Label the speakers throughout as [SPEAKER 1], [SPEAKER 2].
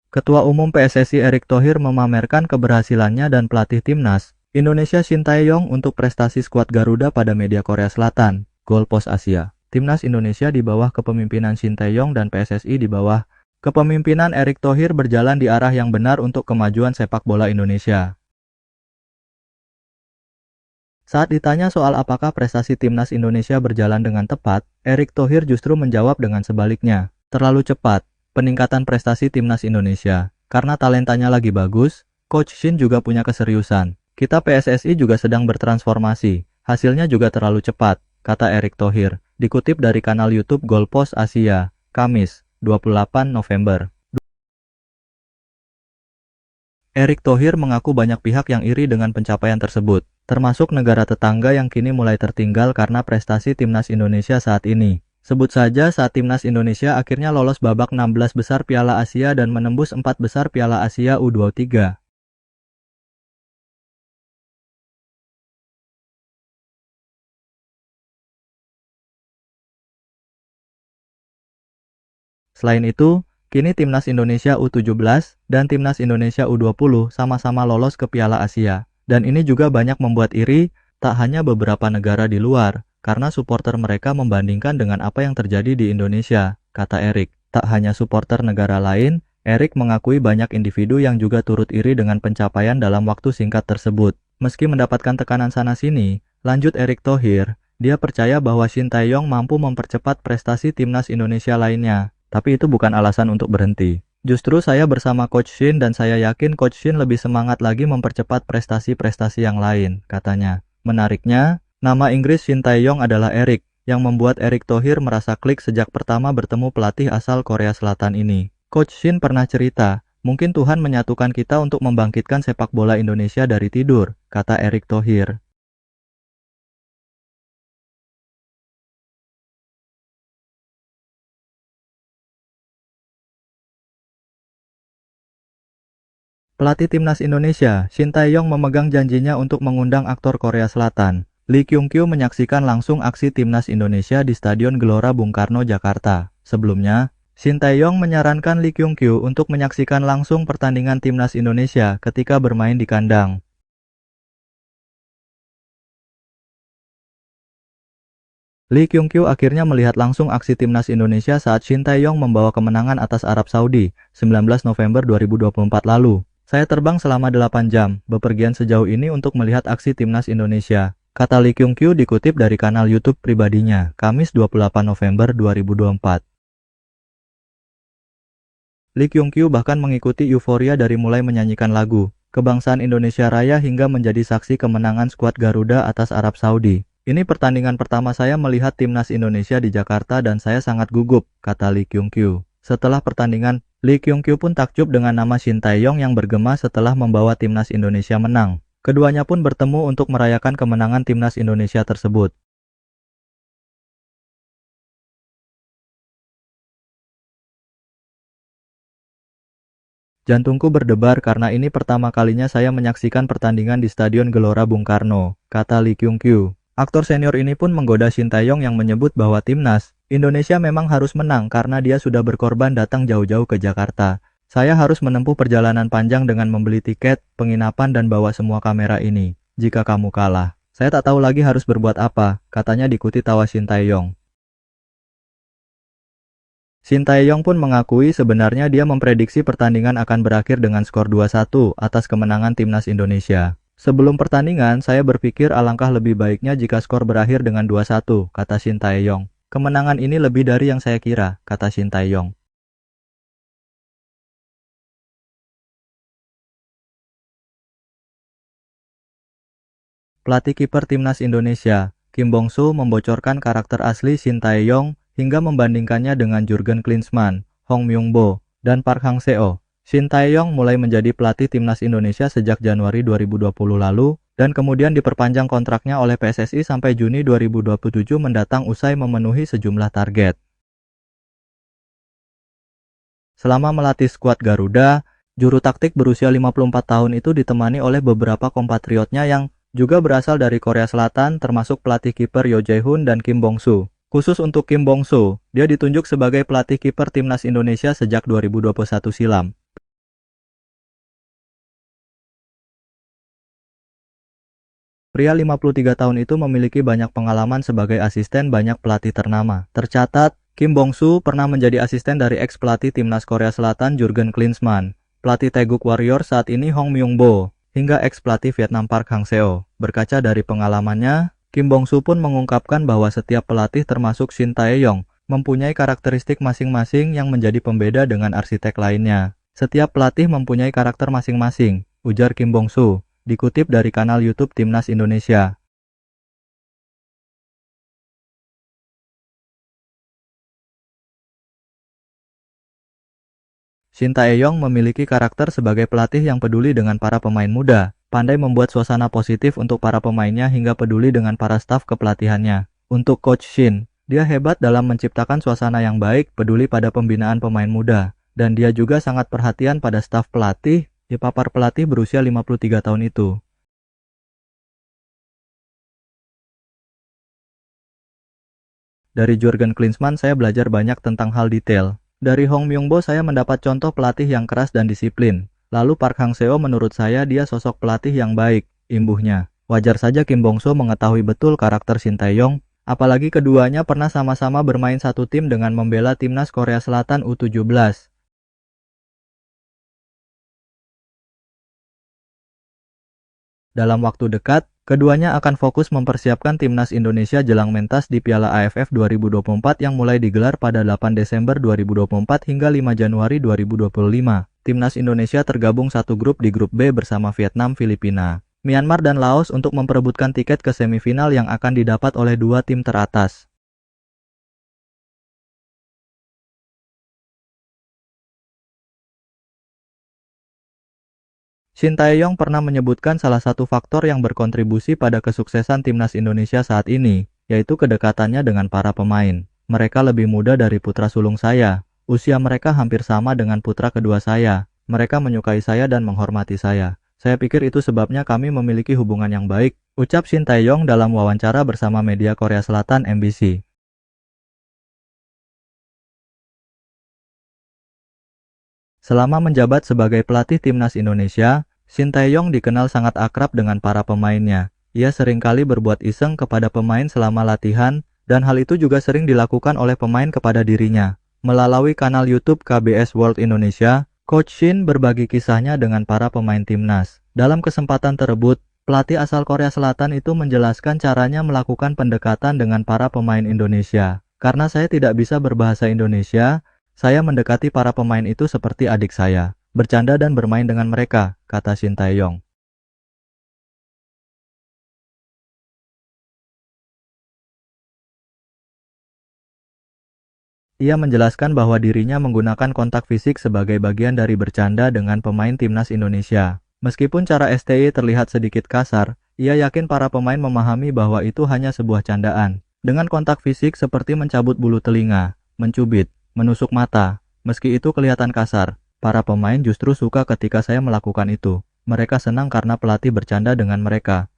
[SPEAKER 1] Ketua Umum PSSI Erick Thohir memamerkan keberhasilannya dan pelatih timnas Indonesia Shin Tae-yong untuk prestasi skuad Garuda pada media Korea Selatan, Goalpost Asia. Timnas Indonesia di bawah kepemimpinan Shin Tae-yong dan PSSI di bawah kepemimpinan Erick Thohir berjalan di arah yang benar untuk kemajuan sepak bola Indonesia. Saat ditanya soal apakah prestasi timnas Indonesia berjalan dengan tepat, Erick Thohir justru menjawab dengan sebaliknya. Terlalu cepat, peningkatan prestasi timnas Indonesia. Karena talentanya lagi bagus, Coach Shin juga punya keseriusan. Kita PSSI juga sedang bertransformasi, hasilnya juga terlalu cepat, kata Erick Thohir. Dikutip dari kanal YouTube Goalpost Asia, Kamis, 28 November. Erick Thohir mengaku banyak pihak yang iri dengan pencapaian tersebut, termasuk negara tetangga yang kini mulai tertinggal karena prestasi timnas Indonesia saat ini. Sebut saja saat timnas Indonesia akhirnya lolos babak 16 besar Piala Asia dan menembus 4 besar Piala Asia U23. Selain itu, kini timnas Indonesia U17 dan timnas Indonesia U20 sama-sama lolos ke Piala Asia. Dan ini juga banyak membuat iri, tak hanya beberapa negara di luar, karena supporter mereka membandingkan dengan apa yang terjadi di Indonesia, kata Erick. Tak hanya supporter negara lain, Erick mengakui banyak individu yang juga turut iri dengan pencapaian dalam waktu singkat tersebut. Meski mendapatkan tekanan sana-sini, lanjut Erick Thohir, dia percaya bahwa Shin Tae-yong mampu mempercepat prestasi timnas Indonesia lainnya. Tapi itu bukan alasan untuk berhenti. Justru saya bersama Coach Shin dan saya yakin Coach Shin lebih semangat lagi mempercepat prestasi-prestasi yang lain, katanya. Menariknya, nama Inggris Shin Tae-yong adalah Erick, yang membuat Erick Thohir merasa klik sejak pertama bertemu pelatih asal Korea Selatan ini. Coach Shin pernah cerita, mungkin Tuhan menyatukan kita untuk membangkitkan sepak bola Indonesia dari tidur, kata Erick Thohir. Pelatih timnas Indonesia, Shin Tae-yong memegang janjinya untuk mengundang aktor Korea Selatan, Lee Kyung-kyu menyaksikan langsung aksi timnas Indonesia di Stadion Gelora Bung Karno, Jakarta. Sebelumnya, Shin Tae-yong menyarankan Lee Kyung-kyu untuk menyaksikan langsung pertandingan timnas Indonesia ketika bermain di kandang. Lee Kyung-kyu akhirnya melihat langsung aksi timnas Indonesia saat Shin Tae-yong membawa kemenangan atas Arab Saudi, 19 November 2024 lalu. Saya terbang selama 8 jam, bepergian sejauh ini untuk melihat aksi timnas Indonesia, kata Lee Kyung-kyu dikutip dari kanal YouTube pribadinya, Kamis 28 November 2024. Lee Kyung-kyu bahkan mengikuti euforia dari mulai menyanyikan lagu Kebangsaan Indonesia Raya hingga menjadi saksi kemenangan skuad Garuda atas Arab Saudi. Ini pertandingan pertama saya melihat timnas Indonesia di Jakarta dan saya sangat gugup, kata Lee Kyung-kyu. Setelah pertandingan, Lee Kyung-kyu pun takjub dengan nama Shin Tae-yong yang bergema setelah membawa timnas Indonesia menang. Keduanya pun bertemu untuk merayakan kemenangan timnas Indonesia tersebut. Jantungku berdebar karena ini pertama kalinya saya menyaksikan pertandingan di Stadion Gelora Bung Karno, kata Lee Kyung-kyu. Aktor senior ini pun menggoda Shin Tae-yong yang menyebut bahwa timnas Indonesia memang harus menang karena dia sudah berkorban datang jauh-jauh ke Jakarta. Saya harus menempuh perjalanan panjang dengan membeli tiket, penginapan dan bawa semua kamera ini. Jika kamu kalah, saya tak tahu lagi harus berbuat apa, katanya diikuti tawa Shin Tae-yong. Shin Tae-yong pun mengakui sebenarnya dia memprediksi pertandingan akan berakhir dengan skor 2-1 atas kemenangan timnas Indonesia. Sebelum pertandingan, saya berpikir alangkah lebih baiknya jika skor berakhir dengan 2-1, kata Shin Tae-yong. Kemenangan ini lebih dari yang saya kira, kata Shin Tae-yong. Pelatih kiper timnas Indonesia, Kim Bong-soo membocorkan karakter asli Shin Tae-yong hingga membandingkannya dengan Jurgen Klinsmann, Hong Myung-bo, dan Park Hang-seo. Shin Tae-yong mulai menjadi pelatih timnas Indonesia sejak Januari 2020 lalu, dan kemudian diperpanjang kontraknya oleh PSSI sampai Juni 2027 mendatang usai memenuhi sejumlah target. Selama melatih skuad Garuda, juru taktik berusia 54 tahun itu ditemani oleh beberapa kompatriotnya yang juga berasal dari Korea Selatan termasuk pelatih kiper Yo Jae-hoon dan Kim Bong-soo. Khusus untuk Kim Bong-soo, dia ditunjuk sebagai pelatih kiper timnas Indonesia sejak 2021 silam. Pria 53 tahun itu memiliki banyak pengalaman sebagai asisten banyak pelatih ternama. Tercatat, Kim Bong-soo pernah menjadi asisten dari ex-pelatih timnas Korea Selatan Jurgen Klinsmann, pelatih Taeguk Warriors saat ini Hong Myung-bo, hingga ex-pelatih Vietnam Park Hang-seo. Berkaca dari pengalamannya, Kim Bong-soo pun mengungkapkan bahwa setiap pelatih termasuk Shin Tae-yong mempunyai karakteristik masing-masing yang menjadi pembeda dengan arsitek lainnya. Setiap pelatih mempunyai karakter masing-masing, ujar Kim Bong-soo, dikutip dari kanal YouTube Timnas Indonesia. Shin Tae-yong memiliki karakter sebagai pelatih yang peduli dengan para pemain muda, pandai membuat suasana positif untuk para pemainnya hingga peduli dengan para staf kepelatihannya. Untuk Coach Shin, dia hebat dalam menciptakan suasana yang baik, peduli pada pembinaan pemain muda, dan dia juga sangat perhatian pada staf pelatih, dipapar pelatih berusia 53 tahun itu. Dari Jurgen Klinsmann saya belajar banyak tentang hal detail. Dari Hong Myung-bo saya mendapat contoh pelatih yang keras dan disiplin. Lalu Park Hang-seo menurut saya dia sosok pelatih yang baik, imbuhnya. Wajar saja Kim Bong-soo mengetahui betul karakter Shin Tae-yong, apalagi keduanya pernah sama-sama bermain satu tim dengan membela timnas Korea Selatan U17. Dalam waktu dekat, keduanya akan fokus mempersiapkan timnas Indonesia jelang mentas di Piala AFF 2024 yang mulai digelar pada 8 Desember 2024 hingga 5 Januari 2025. Timnas Indonesia tergabung satu grup di grup B bersama Vietnam, Filipina, Myanmar dan Laos untuk memperebutkan tiket ke semifinal yang akan didapat oleh dua tim teratas. Shin Tae-yong pernah menyebutkan salah satu faktor yang berkontribusi pada kesuksesan timnas Indonesia saat ini, yaitu kedekatannya dengan para pemain. Mereka lebih muda dari putra sulung saya. Usia mereka hampir sama dengan putra kedua saya. Mereka menyukai saya dan menghormati saya. Saya pikir itu sebabnya kami memiliki hubungan yang baik, ucap Shin Tae-yong dalam wawancara bersama media Korea Selatan MBC. Selama menjabat sebagai pelatih timnas Indonesia, Shin Tae-yong dikenal sangat akrab dengan para pemainnya. Ia seringkali berbuat iseng kepada pemain selama latihan, dan hal itu juga sering dilakukan oleh pemain kepada dirinya. Melalui kanal YouTube KBS World Indonesia, Coach Shin berbagi kisahnya dengan para pemain timnas. Dalam kesempatan tersebut, pelatih asal Korea Selatan itu menjelaskan caranya melakukan pendekatan dengan para pemain Indonesia. Karena saya tidak bisa berbahasa Indonesia, saya mendekati para pemain itu seperti adik saya, bercanda dan bermain dengan mereka, kata Shin Tae-yong. Ia menjelaskan bahwa dirinya menggunakan kontak fisik sebagai bagian dari bercanda dengan pemain timnas Indonesia. Meskipun cara STY terlihat sedikit kasar, ia yakin para pemain memahami bahwa itu hanya sebuah candaan. Dengan kontak fisik seperti mencabut bulu telinga, mencubit, menusuk mata, meski itu kelihatan kasar, para pemain justru suka ketika saya melakukan itu. Mereka senang karena pelatih bercanda dengan mereka.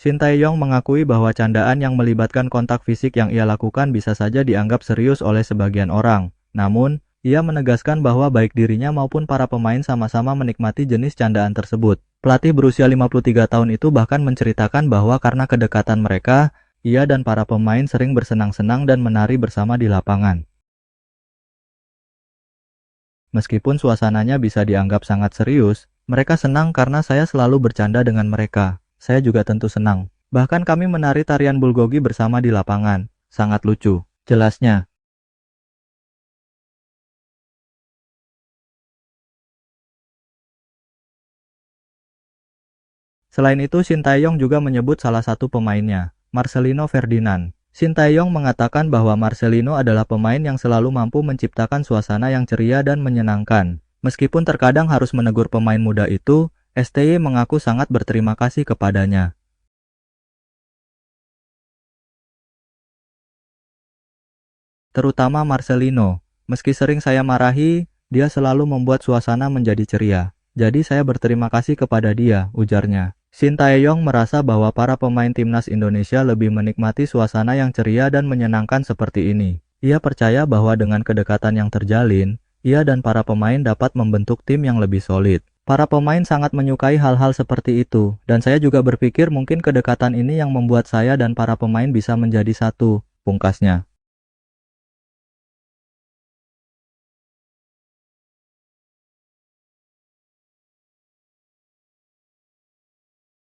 [SPEAKER 1] Shin Tae-yong mengakui bahwa candaan yang melibatkan kontak fisik yang ia lakukan bisa saja dianggap serius oleh sebagian orang. Namun, ia menegaskan bahwa baik dirinya maupun para pemain sama-sama menikmati jenis candaan tersebut. Pelatih berusia 53 tahun itu bahkan menceritakan bahwa karena kedekatan mereka, ia dan para pemain sering bersenang-senang dan menari bersama di lapangan. Meskipun suasananya bisa dianggap sangat serius, mereka senang karena saya selalu bercanda dengan mereka. Saya juga tentu senang. Bahkan kami menari tarian bulgogi bersama di lapangan. Sangat lucu, jelasnya. Selain itu, Shin Tae-yong juga menyebut salah satu pemainnya, Marcelino Ferdinand. Shin Tae-yong mengatakan bahwa Marcelino adalah pemain yang selalu mampu menciptakan suasana yang ceria dan menyenangkan. Meskipun terkadang harus menegur pemain muda itu, STY mengaku sangat berterima kasih kepadanya. Terutama Marcelino. Meski sering saya marahi, dia selalu membuat suasana menjadi ceria. Jadi saya berterima kasih kepada dia, ujarnya. Shin Tae-yong merasa bahwa para pemain timnas Indonesia lebih menikmati suasana yang ceria dan menyenangkan seperti ini. Ia percaya bahwa dengan kedekatan yang terjalin, ia dan para pemain dapat membentuk tim yang lebih solid. Para pemain sangat menyukai hal-hal seperti itu, dan saya juga berpikir mungkin kedekatan ini yang membuat saya dan para pemain bisa menjadi satu, pungkasnya.